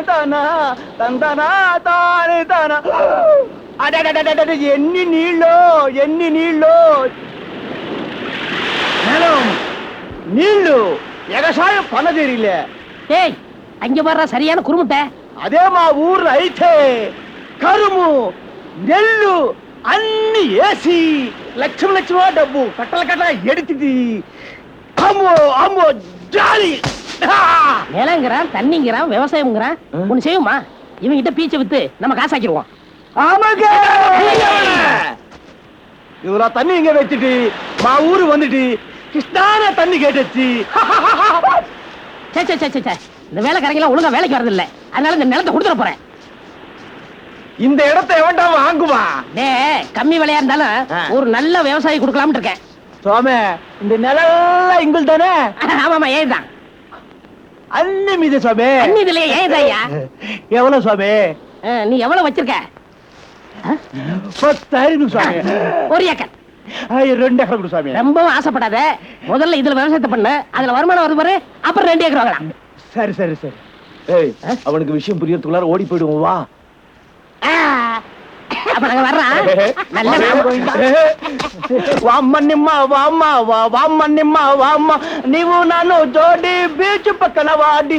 தானா தந்தனா தானே தானா ఎన్ని నీళ్ళు మేడం నీళ్ళు ఎగసాయం పనదేరిలే ஏய் அங்க வர்ற சரியான குறுமுட்டை. అదే మా ఊర్లో అయితే కరుము నెల్లు అన్ని వేసి లక్షల డబ్బు కట్టల ఎడితిది అమ్మో అమ్మో జాలి நிலங்கிறான் தண்ணிங்கிறான் விவசாயம்ங்கிறான். ஒண்ணு செய்யுமா, இவங்கிட்ட பீச்சை வித்து நம்ம காசாக்கிடுவோம். ஆமாங்க இவரா தண்ணி இங்க வச்சுட்டு மா ஊரு வந்துட்டு கிருஷ்ணான தண்ணி கேட்டுச்சு. இந்த வேலைக்காரங்க ஒழுங்கா வேலைக்கு வரதில்ல, அதனால இந்த நிலத்தை கொடுத்துட போறேன். இந்த இடத்தை எவன்டா வாங்குவா? கம்மி விலையா இருந்தாலும் ஒரு நல்ல விவசாயி கொடுக்கலாம்னு இருக்கேன். சுவாமி இந்த நிலம் எங்கள் தானே? ஆமாமா ஏதான் அன்னி மீது சுவாமி. அன்னி இதுலயே ஏதாயா? எவ்வளவு சுவாமி? நீ எவ்வளவு வச்சிருக்க? 10,000 சுவாமி. ஒரு ஏக்கர். 2 ஏக்கர் கொடு சுவாமி. ரொம்பவும் ஆசைப்படாத, முதல்ல இதுல விவசாயத்தை பண்ணு, அதுல வருமானம் வருது பாரு, அப்புறம் 2 ஏக்கர் வாங்கலாம். சரி சரி சரி. ஏய் அவனுக்கு விஷயம் புரியறதுக்குள்ளார ஓடி போயிடுவோம் வா. அப்ப நாங்க வர்றோம். நல்ல వామ్మనిమ్మ వామ్మ వామ్మనిమ్మ వామ్మ నీవు నన్ను జోడి బీచ్ పక్కన వాడి